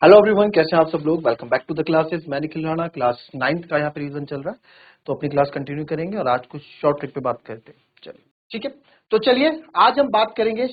Hello everyone, कैसे हैं आप सब लोग। Welcome back to the classes. मैं निखिल राणा, क्लास 9th का यहाँ पे रिवीजन चल रहा है, तो अपनी क्लास कंटिन्यू करेंगे और आज कुछ शॉर्ट ट्रिक पे बात करते हैं। चलिए ठीक है, तो चलिए आज हम बात करेंगे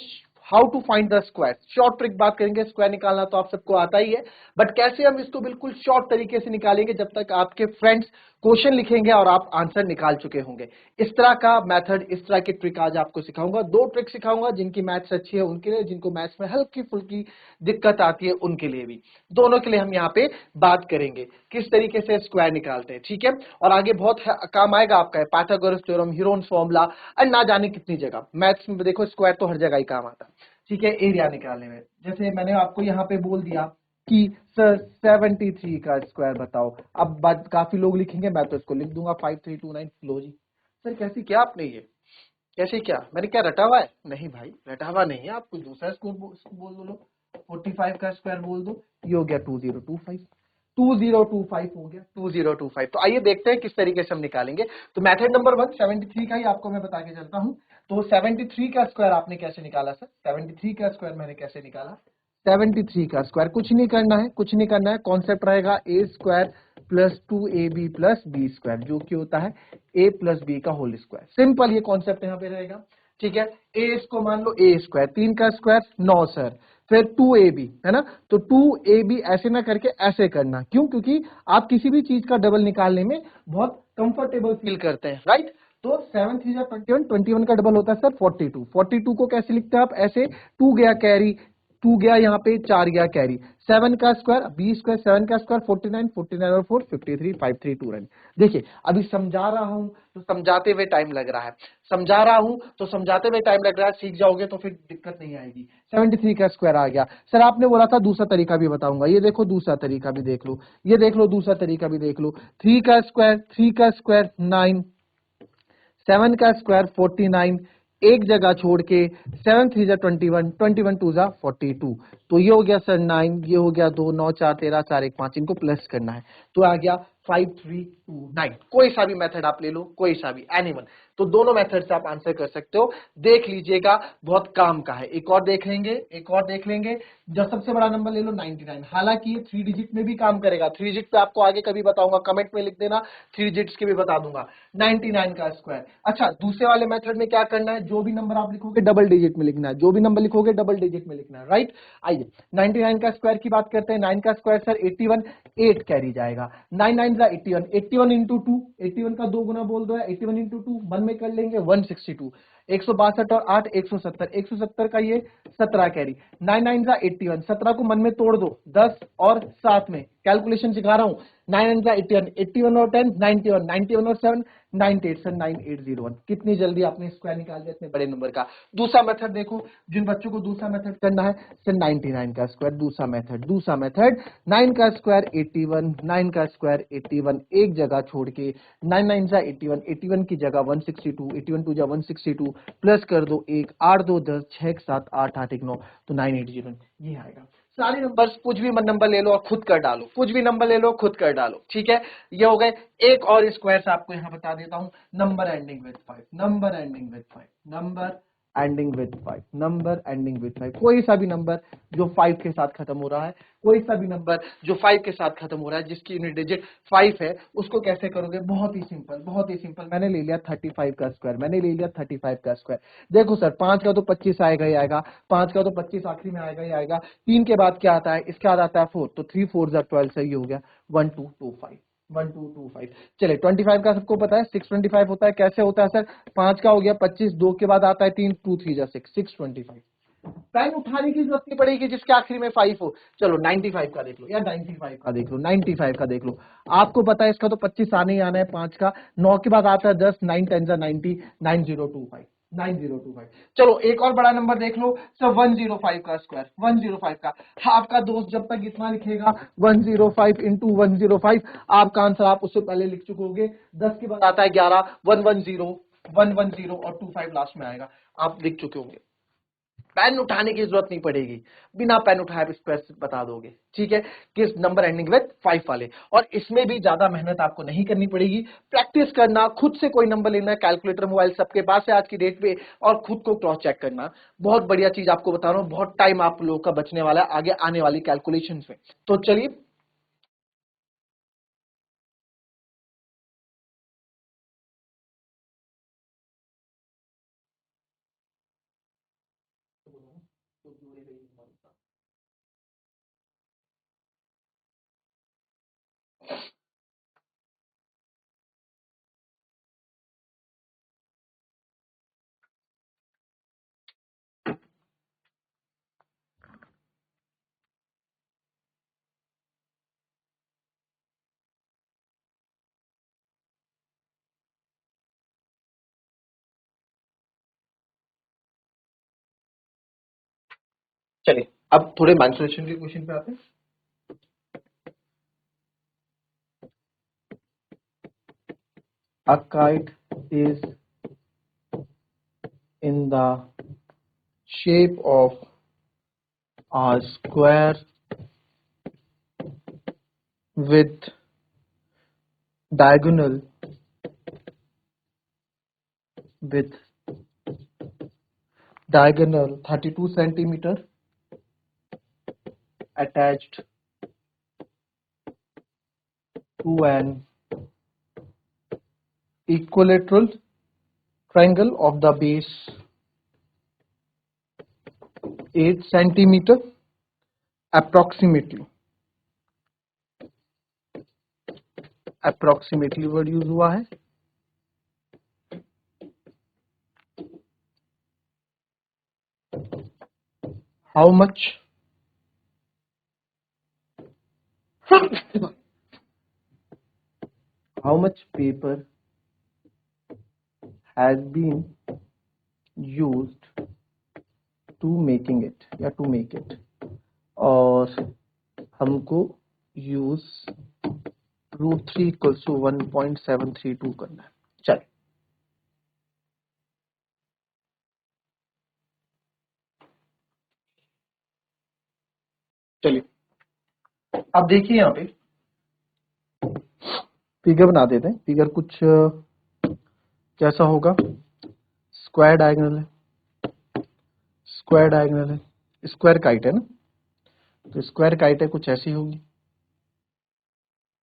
how to find the square. Short trick बात करेंगे। स्क्वायर निकालना तो आप सबको आता ही है, बट कैसे हम इसको बिल्कुल शॉर्ट तरीके से निकालेंगे जब तक आपके फ्रेंड्स क्वेश्चन लिखेंगे और आप आंसर निकाल चुके होंगे। इस तरह का मेथड, इस तरह की ट्रिक आज आपको सिखाऊंगा। दो ट्रिक सिखाऊंगा, जिनकी मैथ्स अच्छी है उनके लिए, जिनको मैथ्स में हल्की फुल्की दिक्कत आती है उनके लिए भी। दोनों के लिए हम यहाँ पे बात करेंगे किस तरीके से स्क्वायर निकालते हैं, ठीक है। और आगे बहुत काम आएगा आपका, पाइथागोरस थ्योरम, हीरोन्स फॉर्मूला और ना जाने कितनी जगह। मैथ्स में देखो स्क्वायर तो हर जगह ही काम आता है, ठीक है। एरिया निकालने में, जैसे मैंने आपको यहाँ पे बोल दिया कि सर 73 का स्क्वायर बताओ। अब बात काफी लोग लिखेंगे, मैं तो इसको लिख दूंगा 5329। लो जी सर, कैसे क्या आपने ये कैसे क्या, मैंने क्या रटा हुआ है? नहीं भाई, रटा हुआ नहीं है। आप कुछ दूसरा स्कोर बोल दो। लो 45 का स्क्वायर बोल दो, ये हो गया 2025। 2025 हो गया 2025। तो आइए देखते हैं किस तरीके से हम निकालेंगे। तो मेथड नंबर 1 73 का ही आपको मैं बता के चलता हूं। तो 73 का स्क्वायर आपने कैसे निकाला सर? 73 का स्क्वायर मैंने कैसे निकाला? 73 का स्क्वायर कुछ नहीं करना है, कुछ नहीं करना है। कॉन्सेप्ट रहेगा A square plus 2ab plus B square, जो कि होता है a प्लस बी का होल स्क्वायर। सिंपल ये कॉन्सेप्ट यहाँ पे रहेगा, ठीक है। ए इसको मान लो ए स्क्वायर, 3 का स्क्वायर 9 सर, फिर 2ab है ना। तो 2ab ऐसे ना करके ऐसे करना, क्यों? क्योंकि आप किसी भी चीज का डबल निकालने में बहुत कंफर्टेबल फील करते हैं, राइट। तो 7 3 21, 21 का डबल होता है सर 42। 42 को कैसे लिखते हैं आप? ऐसे 2 गया कैरी, 2 गया यहाँ पे, 4 गया कैरी, 7 का स्क्वायर बी स्क्वायर, 7 का स्क्वायर 49, 49 और 4 53, 532 रन। देखिए अभी समझा रहा हूं तो समझाते हुए टाइम लग रहा है, समझा रहा हूं तो समझाते हुए टाइम लग रहा है। सीख जाओगे तो फिर दिक्कत नहीं आएगी। 73 का स्क्वायर आ गया सर। आपने बोला था दूसरा तरीका भी बताऊंगा, ये देखो दूसरा तरीका भी देख लो, ये देख लो दूसरा तरीका भी देख लो। 3 का स्क्वायर, 3 का स्क्वायर 9, 7 का स्क्वायर 49, एक जगह छोड़ के 7 3 जा 21, 21 2 जा 42। तो ये हो गया सर 9, ये हो गया 2, 9 4 13, 4 1 5, इनको प्लस करना है तो आ गया 5329। कोई सा भी मेथड आप ले लो, कोई सा भी, एनीवन। तो दोनों मेथड से आप आंसर कर सकते हो। देख लीजिएगा, बहुत काम का है। एक और देख लेंगे, एक और देख लेंगे। जो सबसे बड़ा नंबर ले लो 99। हालांकि ये 3 डिजिट में भी काम करेगा। 3 डिजिट पे आपको आगे कभी बताऊंगा, कमेंट में लिख देना, 3 डिजिट्स के भी बता दूंगा। 99 का स्क्वायर। अच्छा, दूसरे वाले मेथड में क्या करना है? जो भी नंबर आप लिखोगे डबल डिजिट में लिखना है, जो भी नंबर लिखोगे डबल डिजिट में लिखना है, राइट। आइए 99 का स्क्वायर की बात करते हैं। 9 का स्क्वायर सर 81, 8 कैरी जाएगा। 9 9 जा 81, 81 इंटू 2, 81 का 2 गुना बोल दो, 81 इंटू 2 मन में कर लेंगे 162, 162 और 8 170, 170 का ये 17 कैरी। 9 9 जा 81, 17 को मन में तोड़ दो, 10 और 7 में कैलकुलेशन सिखा रहा हूं। 9 9 जा 81, 81 और 10 91, 91 और 7 98 सर 9801। कितनी जल्दी आपने स्क्वायर निकाल दिया इतने बड़े नंबर का। दूसरा मेथड देखो, जिन बच्चों को दूसरा मेथड करना है सर 99 का स्क्वायर, दूसरा मेथड, दूसरा मेथड 9 का स्क्वायर 81, 9 का स्क्वायर 81, एक जगह छोड़ के 9 9 जा 81, 81 की जगह 162, 81 2 जा 162, प्लस कर दो 1, 8 2 10, 6 7 8 8 1 9, तो 9801 ये आएगा। सारे नंबर्स कुछ भी नंबर ले लो और खुद कर डालो, कुछ भी नंबर ले लो खुद कर डालो, ठीक है। ये हो गए। एक और स्क्वायर से आपको यहां बता देता हूं, number ending with 5, number ending with 5, number ending with 5, number ending with 5। कोई सा भी नंबर जो 5 के साथ खत्म हो रहा है, कोई सा भी नंबर जो 5 के साथ खत्म हो रहा है, जिसकी यूनिट डिजिट 5 है, उसको कैसे करोगे? बहुत ही सिंपल, बहुत ही सिंपल। मैंने ले लिया 35 का स्क्वायर, मैंने ले लिया 35 का स्क्वायर। देखो सर 5 का तो 25 आएगा ही आएगा, 5 का तो 25 आखिरी में आएगा ही आएगा। 3 के बाद क्या आता है? इसके बाद आता है 4, तो 3 4 जा 12, सही हो गया 1225, 1225। चले 25 का सबको पता है 625 होता है। कैसे होता है सर? 5 का हो गया 25, 2 के बाद आता है 3, 2 3 जा 6, 625। पेन उठाने की जरूरत नहीं पड़ेगी जिसके आखिरी में 5 हो। चलो 95 का देख लो, या 95 का देख लो, 95 का देख लो। आपको पता है इसका तो 25 आने ही आना है। 5 का 9 के बाद आता है 10, 9 10 जा 90, 9025, 9025। चलो एक और बड़ा नंबर देख लो सर, 105 का स्क्वायर, 105 का। आपका दोस्त जब तक इतना लिखेगा 105 इंटू 105, आपका आंसर आप उससे पहले लिख चुकोगे। 10 के बाद आता है 11, 110, 110 और 25 लास्ट में आएगा, आप लिख चुके होंगे। पेन उठाने की जरूरत नहीं पड़ेगी, बिना पेन उठाए स्क्वायर बता दोगे, ठीक है, किस नंबर एंडिंग विद 5 वाले। और इसमें भी ज्यादा मेहनत आपको नहीं करनी पड़ेगी, प्रैक्टिस करना, खुद से कोई नंबर लेना, कैलकुलेटर मोबाइल सबके पास है आज की डेट पे, और खुद को क्रॉस चेक करना। बहुत बढ़िया चीज आपको बता रहा हूं, बहुत टाइम आप लोगों का बचने वाला है आगे आने वाली कैलकुलेशन में। तो चलिए चलिए अब थोड़े मैंसुरेशन के क्वेश्चन पे आते हैं। A kite is in the shape of a square with diagonal with diagonal 32 centimeter attached to an equilateral triangle of the base 8 centimeter approximately word use हुआ है। How much paper has been used to making it या to make it, और हमको use √3 equals to 1.732 करना है। चलिए चलिए अब देखिए यहाँ पे फिगर बना देते हैं। फिगर कुछ कैसा होगा, स्क्वायर डायगोनल है, स्क्वायर डायगोनल है, स्क्वायर काइट है ना, तो स्क्वायर काइट है कुछ ऐसी होगी,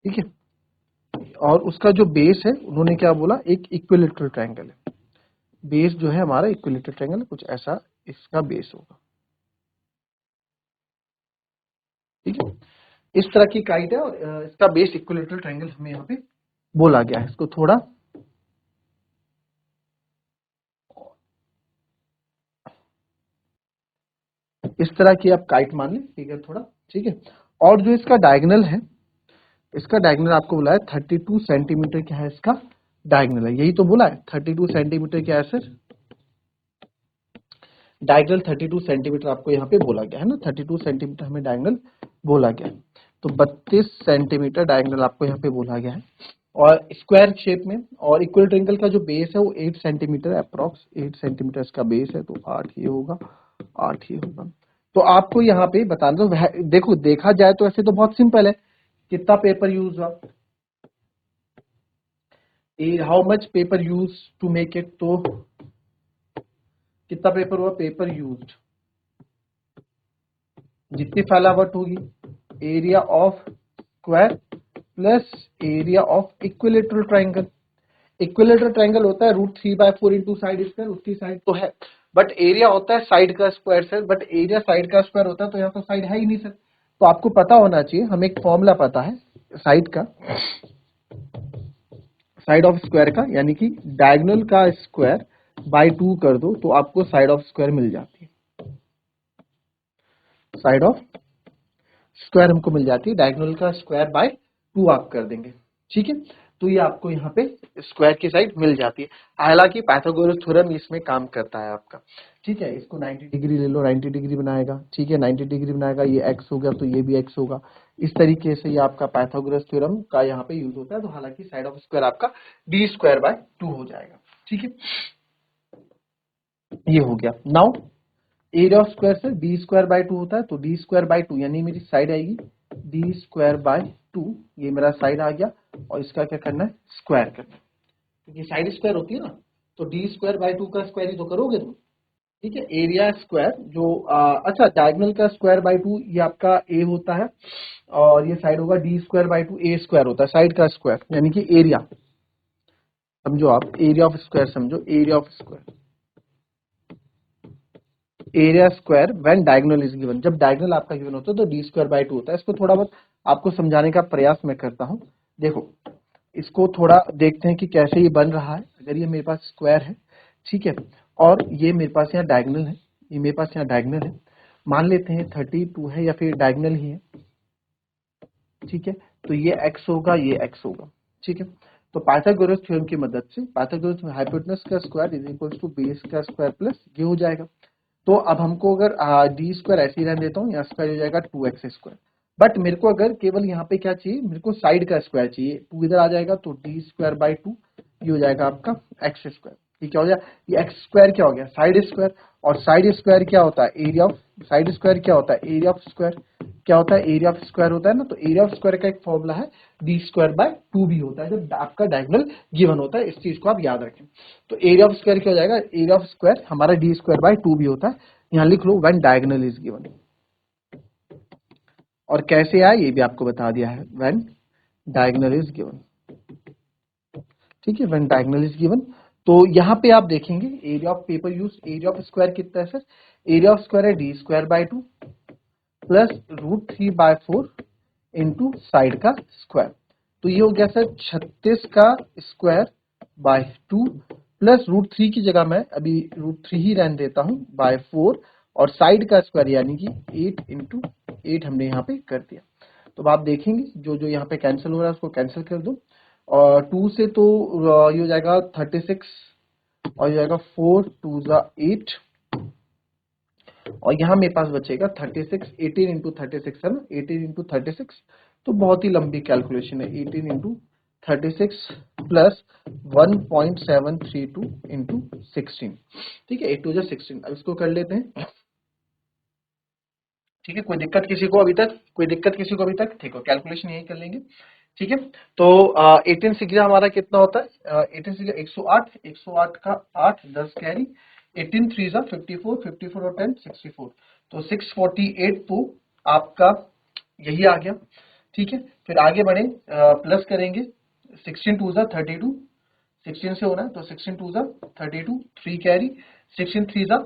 ठीक है। और उसका जो बेस है उन्होंने क्या बोला, एक इक्विलेटरल ट्रायंगल है, बेस जो है हमारा इक्विलेटरल ट्रायंगल है, कुछ ऐसा इसका बेस होगा, ठीक है। इस तरह की काइट है और इसका बेस इक्विलेटरल ट्रायंगल हमें यहाँ पे बोला गया है। इसको थोड़ा इस तरह की आप काइट मान लें फिगर थोड़ा, ठीक है। और जो इसका डायगोनल है, इसका डायगोनल आपको बोला है 32 सेंटीमीटर, क्या है इसका डायगोनल है, यही तो बोला है 32 सेंटीमीटर, क्या है सर, डायगोनल 32 सेंटीमीटर आपको यहाँ पे बोला गया है ना, 32 सेंटीमीटर हमें डायगोनल बोला गया है, तो 32 सेंटीमीटर डायगोनल आपको यहाँ पे बोला गया है, और स्क्वायर शेप में। और इक्वल ट्रायंगल का जो बेस है वो 8 सेंटीमीटर अप्रॉक्स 8 सेंटीमीटर इसका बेस है, तो 8 ये होगा, 8 ये होगा। तो आपको यहाँ पे बताना, तो देखो देखा जाए तो ऐसे तो बहुत सिंपल है, कितना पेपर यूज हुआ, how much paper use to make it, तो कितना पेपर हुआ, पेपर यूज्ड, जितनी फैलावट होगी, area of square plus area of equilateral triangle. Equilateral triangle होता है √3/4 इंटू साइड स्क्वायर, उसकी साइड तो है, बट एरिया होता है साइड का square sir, but area side का स्क्वायर होता है, तो यहाँ तो साइड है ही नहीं सर। तो आपको पता होना चाहिए, हमें एक फॉर्मूला पता है साइड का, साइड ऑफ स्क्वायर का, यानी कि डायगोनल का स्क्वायर बाय 2 कर दो तो आपको साइड ऑफ स्क्वायर मिल जाती है, साइड ऑफ स्क्वायर हमको मिल जाती है, डायगोनल का स्क्वायर बाय 2 आप कर देंगे, ठीक है। तो ये आपको यहाँ पे स्क्वायर की साइड मिल जाती है। हालांकि पाइथागोरस थ्योरम इसमें काम करता है आपका, ठीक है। इसको 90 डिग्री ले लो, 90 डिग्री बनाएगा, ठीक है, 90 डिग्री बनाएगा, ये एक्स हो गया तो ये भी एक्स होगा, इस तरीके से ये आपका पाइथागोरस थ्योरम का यहाँ पे यूज होता है। तो हालांकि साइड ऑफ स्क्वायर आपका d² बाय 2 हो जाएगा, ठीक है, ये हो गया। नाउ एरिया ऑफ स्क्वायर से डी स्क्वायर बाय टू होता है, तो डी स्क्वायर बाय टू यानी मेरी साइड आएगी डी स्क्वायर बाय टू, ये मेरा साइड आ गया और इसका क्या करना है, स्क्वायर करना है, क्योंकि साइड स्क्वायर होती है ना, तो डी स्क्वायर बाय टू का स्क्वायर ही तो करोगे तुम। ठीक है, एरिया स्क्वायर जो अच्छा डायगोनल का स्क्वायर बाय टू ये आपका ए होता है, और ये साइड होगा D square by to, A square होता है साइड का स्क्वायर यानी कि एरिया, समझो आप एरिया ऑफ स्क्वायर, समझो area of square, area square when diagonal is given, जब डायगोनल आपका गिवन होता है तो डी स्क्वायर बाय टू होता है। इसको थोड़ा बहुत आपको समझाने का प्रयास मैं करता हूँ। देखो इसको थोड़ा देखते हैं कि कैसे ये बन रहा है। अगर ये मेरे पास स्क्वायर है, ठीक है, और ये मेरे पास यहाँ डायगोनल है, ये मेरे पास यहाँ डायगोनल है, मान लेते हैं 32 है या फिर डायगोनल ही है, ठीक है, तो ये x होगा, ये x होगा, ठीक है। तो पाइथागोरस थ्योरम की मदद से पाइथागोरस हाइपोटेनस का square is equal to base का स्क्वायर प्लस ये हो जाएगा। तो अब हमको अगर डी स्क्वायर ऐसे ही रहने देता हूँ, यहाँ स्क्वायर हो जाएगा 2x स्क्वायर, बट मेरे को अगर केवल यहाँ पे क्या चाहिए, मेरे को साइड का स्क्वायर चाहिए, टू इधर आ जाएगा तो डी स्क्वायर बाई टू, ये हो जाएगा आपका एक्स स्क्वायर। ये क्या हो गया, ये एक्स स्क्वायर क्या हो गया, साइड स्क्वायर, और साइड स्क्वायर क्या होता है, एरिया ऑफ साइड स्क्वायर क्या होता है, एरिया ऑफ स्क्वायर क्या होता है, एरिया ऑफ स्क्वायर होता है ना। तो एरिया ऑफ स्क्वायर का एक फॉर्मूला है डी स्क्वायर बाय टू भी होता है जब आपका डायगोनल गिवन होता है, इस चीज को आप याद रखें। तो एरिया ऑफ स्क्वायर क्या हो जाएगा, एरिया ऑफ स्क्वायर हमारा डी स्क्वायर बाय टू भी होता है, यहाँ लिख लो व्हेन डायगोनल इज गिवन। और कैसे आया ये भी आपको बता दिया है, व्हेन डायगोनल इज गिवन, ठीक है, व्हेन डायगोनल इज गिवन। तो यहाँ पे आप देखेंगे area of paper use, area of square कितना है सर, एरिया ऑफ स्क्वायर है D square by two plus root three by four into side का स्क्वायर। तो ये हो गया सर 36 का square by two plus root three की जगह मैं अभी रूट थ्री ही रहने देता हूं बाय फोर, और साइड का स्क्वायर यानी कि 8 इंटू 8 हमने यहाँ पे कर दिया। तो अब आप देखेंगे जो जो यहाँ पे कैंसिल हो रहा है उसको कैंसिल कर दो, और टू से तो ये हो जाएगा 36, और ये जाएगा 4 2 8, और यहाँ मेरे पास बचेगा 36, 18 इंटू 36 है ना, 18 इंटू 36, तो बहुत ही लंबी कैलकुलेशन है, 18 इंटू 36 प्लस 1.732 इंटू 16, ठीक है, 8 टू 16। अब इसको कर लेते हैं, ठीक है, कोई दिक्कत किसी को अभी तक, कोई दिक्कत किसी को अभी तक, ठीक है, कैलकुलेशन यही कर लेंगे, ठीक है। तो 18 सिग्जा हमारा कितना होता है, 18 सिग्जा 108, 108 का 8 10 कैरी, 18 थ्री जा 54, 54 और 10 64, तो 648 तो आपका यही आ गया, ठीक है। फिर आगे बढ़े, प्लस करेंगे, 16 टू जा 32, 16 से होना है तो 16 टू जा 32, 3 कैरी, 16 थ्री जा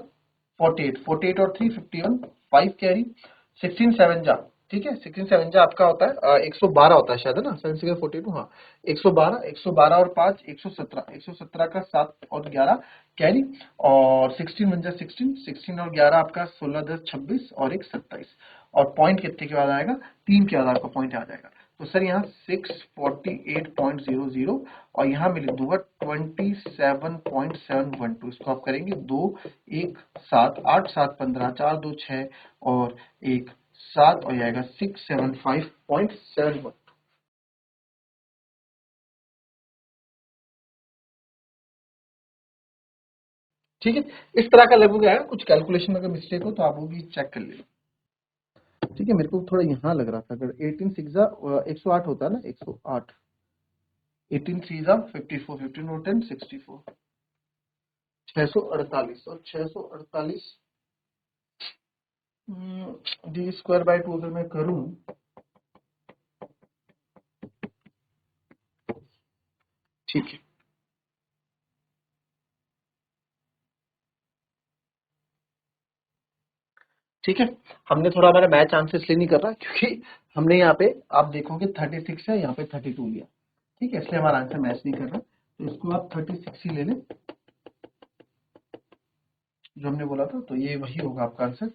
48, 48 और 3 51, 5 कैरी, 16 सेवन जा, ठीक है, 16 सेवन जा आपका होता है 112 होता है शायद, है ना, 7 6 42, हाँ 112, 112 और 5 117, 117 का 7 और 11 कैरी, और 16 वन जा 16, 16 और 11 आपका 16 10 26 और एक 27, और पॉइंट कितने के बाद आएगा, 3 के बाद आपका पॉइंट आ जाएगा। तो सर यहाँ 648.00, और यहाँ मैं लिख दूंगा 27.712, इसको आप करेंगे 2 1 7 8 7 15 4 2 6 और 1 7, और आएगा 675.71, ठीक है। इस तरह का लगभग आएगा, कुछ कैलकुलेशन में अगर मिस्टेक हो तो आप वो भी चेक कर लेना, ठीक है। मेरे को थोड़ा यहाँ लग रहा था, अगर 18 सिक्स 108 होता है ना, 108, 18 थ्री 54, 15 और 10 64, 648, और 648 डी स्क्वायर बाय टू अगर मैं करूं, ठीक है, ठीक है। हमने थोड़ा हमारा मैच आंसर इसलिए नहीं कर रहा क्योंकि हमने यहाँ पे आप देखोगे 36 है, यहाँ पे 32 लिया, ठीक है, इसलिए हमारा आंसर मैच नहीं कर रहा। तो इसको आप 36 ही ले लें जो हमने बोला था, तो ये वही होगा आपका आंसर,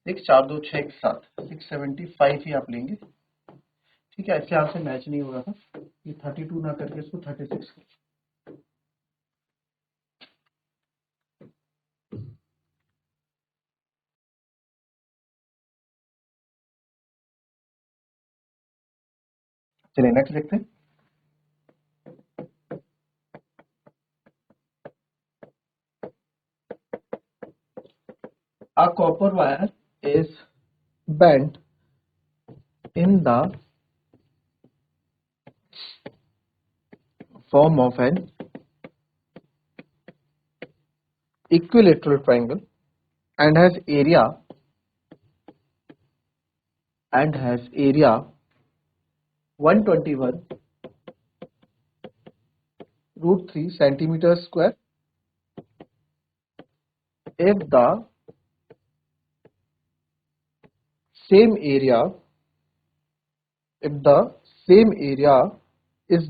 6 4 2 6 1 7, 675 ही आप लेंगे, ठीक है, इससे आंसर मैच नहीं हो रहा था, ये 32 ना करके इसको 36, चलिए नेक्स्ट देखते हैं। A copper wire is bent in the form of an equilateral triangle and has area 121 root 3 centimeter square if the same area is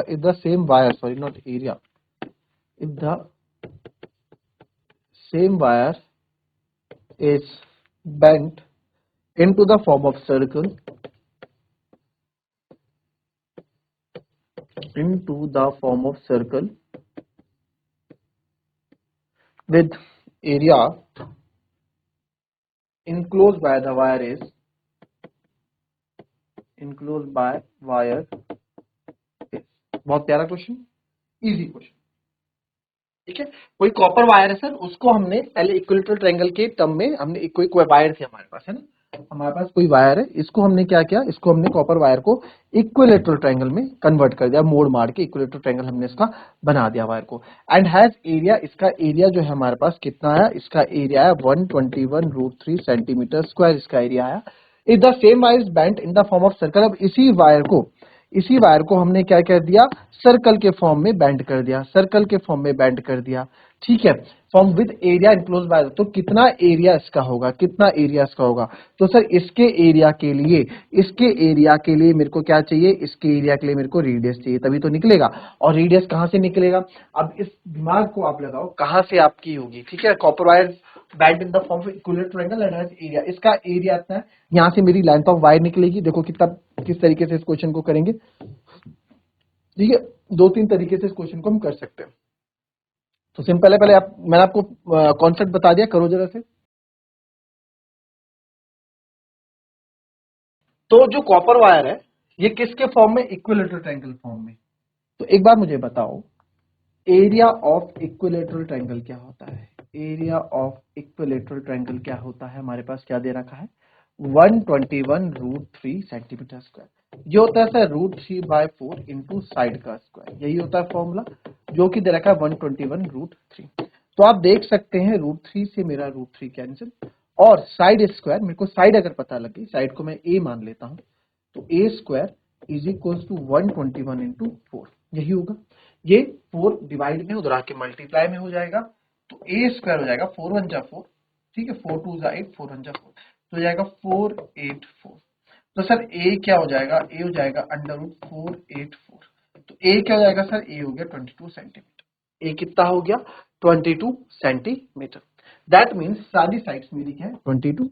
if the same wire, sorry, not area, if the same wire is bent into the form of circle with area enclosed by the wire is बहुत प्यारा question, easy question. ठीक है, कोई copper wire है sir, उसको हमने पहले equilateral triangle के टर्म में हमने कोई वायर थी हमारे पास, है ना, हमारे पास कोई वायर है, इसको हमने क्या किया, इसको हमने कॉपर वायर को इक्विलेटरल ट्रायंगल में कन्वर्ट कर दिया, मोड़ मार के इक्विलेटरल ट्रायंगल हमने इसका बना दिया वायर को। एंड हैज एरिया, इसका एरिया जो है हमारे पास कितना आया, इसका एरिया है 121 रूट 3 सेंटीमीटर स्क्वायर, इसका एरिया आया। If the same wire is bent in the form of circle, अब इसी वायर को हमने क्या कर दिया, सर्कल के फॉर्म में बेंड कर दिया, ठीक है, form with area enclose by, तो कितना एरिया इसका होगा, तो सर इसके एरिया के लिए मेरे को क्या चाहिए, इसके एरिया के लिए मेरे को रेडियस चाहिए, तभी तो निकलेगा। और रेडियस कहां से निकलेगा, अब इस दिमाग को आप लगाओ, कहां से आपकी होगी, ठीक है, copper wire band in the form of equilateral triangle and has area, इसका एरिया इतना है, यहां से मेरी लेंथ ऑफ वायर निकलेगी। देखो किस तरीके से इस क्वेश्चन को करेंगे, ठीक है, 2-3 तरीके से इस क्वेश्चन को हम कर सकते हैं। तो सिंपल है, पहले मैंने आपको कॉन्सेप्ट बता दिया, करो जरा से। तो जो कॉपर वायर है ये किसके फॉर्म में, इक्विलेटरल ट्रायंगल फॉर्म में। तो एक बार मुझे बताओ, एरिया ऑफ इक्विलेटरल ट्रायंगल क्या होता है, हमारे पास क्या दे रखा है, 121 रूट 3 सेंटीमीटर स्क्वायर, ये होता है सर √3/4 इंटू साइड का स्क्वायर, यही होता है फॉर्मूला, जो कि दे रखा है 121 रूट 3। तो आप देख सकते हैं √3 से मेरा √3 कैंसिल, और साइड स्क्वायर, मेरे को साइड अगर पता लगे, साइड को मैं a मान लेता हूं, तो a square is equal to 121 into 4, यही होगा। ये 4 डिवाइड में उधर आके मल्टीप्लाई में हो जाएगा, तो a स्क्वायर हो जाएगा 4 1 जा 4, ठीक है, 4 2 जा 8, 4 1 जा 4, तो हो जाएगा 484। तो सर a क्या हो जाएगा, a हो जाएगा √484, तो a क्या हो जाएगा सर, a हो गया 22 सेंटीमीटर, a कितना हो गया 22 सेंटीमीटर। दैट मीन्स सारी साइड्स मेरी क्या है 22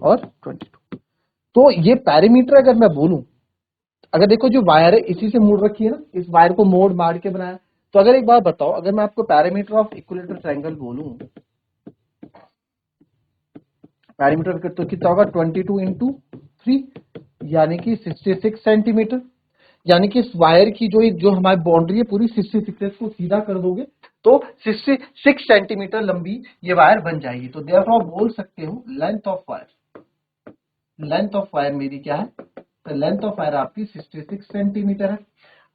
और 22। तो ये पैरामीटर अगर मैं बोलूं, अगर देखो जो वायर है इसी से मोड़ रखी है ना, इस वायर को मोड़ मार के बनाया, तो अगर एक बात बताओ, अगर मैं आपको पैरामीटर ऑफ इक्विलेटरल ट्रायंगल बोलूं, पैरामीटर तो कितना होगा 22 इंटू 3, यानी कि 66 सेंटीमीटर, यानी कि इस वायर की जो हमारी बाउंड्री है पूरी 66 को सीधा कर दोगे तो 66 सेंटीमीटर लंबी ये वायर बन जाएगी। तो देयरफॉर बोल सकते हो लेंथ ऑफ वायर मेरी क्या है, तो लेंथ ऑफ वायर आपकी 66 सेंटीमीटर है।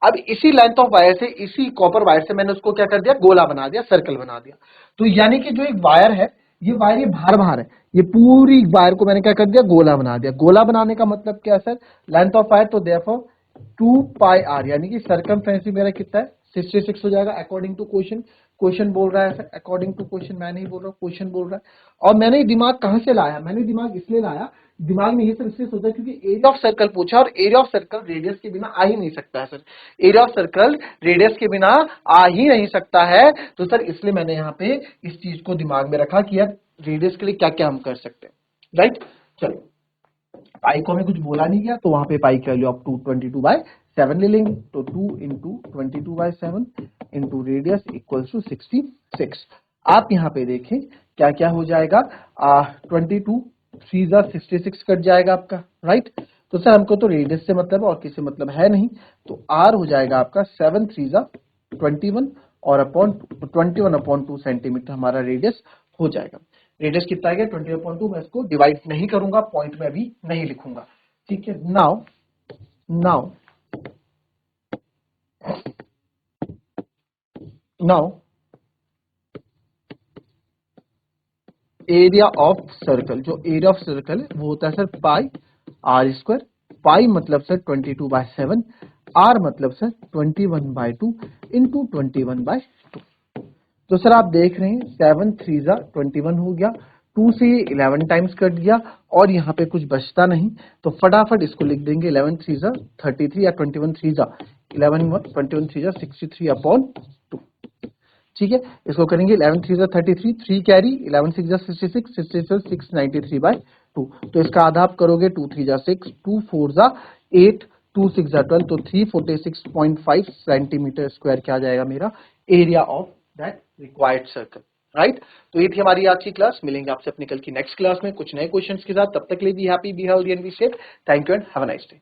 अब इसी लेंथ ऑफ वायर से, इसी कॉपर वायर से मैंने उसको क्या कर दिया, गोला बना दिया, सर्कल बना दिया। तो यानी कि जो एक वायर है, ये वायर ये बाहर है, ये पूरी वायर को मैंने क्या कर दिया, गोला बना दिया। गोला बनाने का मतलब क्या सर, लेंथ ऑफ वायर, तो देयरफॉर 2πr, यानी कि सर्कमफ्रेंस मेरा कितना है 66 हो जाएगा अकॉर्डिंग टू क्वेश्चन बोल रहा है सर, अकॉर्डिंग टू क्वेश्चन, मैं नहीं बोल रहा, क्वेश्चन बोल रहा है। और मैंने दिमाग कहां से लाया, मैंने दिमाग इसलिए लाया, दिमाग में ये सब इसलिए सोचा क्योंकि एरिया ऑफ सर्कल पूछा, और एरिया ऑफ सर्कल रेडियस के बिना आ ही नहीं सकता है sir, area of circle radius के बिना आ ही नहीं सकता है। तो सर इसलिए मैंने यहाँ पे इस चीज को दिमाग में रखा कि यार रेडियस के लिए क्या क्या हम कर सकते हैं, राइट। चलो, पाई को हमें कुछ बोला नहीं गया, तो वहां पे पाई की वैल्यू आप 222/7 ले लेंगे, तो 2 into 22/7 into radius equals to 66। आप यहाँ पे देखें क्या क्या हो जाएगा, 22 3 जा 66 कट जाएगा आपका, राइट। तो सर हमको तो रेडियस से मतलब और किसी मतलब है नहीं, तो r हो जाएगा आपका 7 3 जा 21, और अपॉन 21/2 सेंटीमीटर हमारा रेडियस हो जाएगा। रेडियस कितना आ गया 20/2, मैं इसको डिवाइड नहीं करूंगा, पॉइंट में अभी नहीं लिखूंगा, ठीक है। नाउ एरिया ऑफ सर्कल, जो एरिया ऑफ सर्कल है वो होता है सर पाई आर स्क्वायर। पाई मतलब सर 22/7, आर मतलब सर 21/2 इंटू 21/2। तो सर आप देख रहे हैं 7 3 जा 21 हो गया, 2 से 11 टाइम्स कट गया और यहाँ पे कुछ बचता नहीं, तो फटाफट इसको लिख देंगे 11 3 जा 33 या 21 3 जा 11 21 3 जा 63/2, ठीक है। इसको करेंगे 11 3 जा 33, 3 कैरी 11 6 जा 66, 66 693/2। तो इसका आधा आप करोगे 2 3 जा 6, 2 4 जा 8, 2 6 जा 12, तो 346.5 सेंटीमीटर स्क्वायर क्या आ जाएगा मेरा area of that required circle, right. तो ये थी हमारी आज की क्लास। मिलेंगे आपसे अपनी कल की नेक्स्ट क्लास में कुछ नए क्वेश्चंस के साथ। तब तक के लिए be happy, be healthy and be safe. Thank you and have a nice day.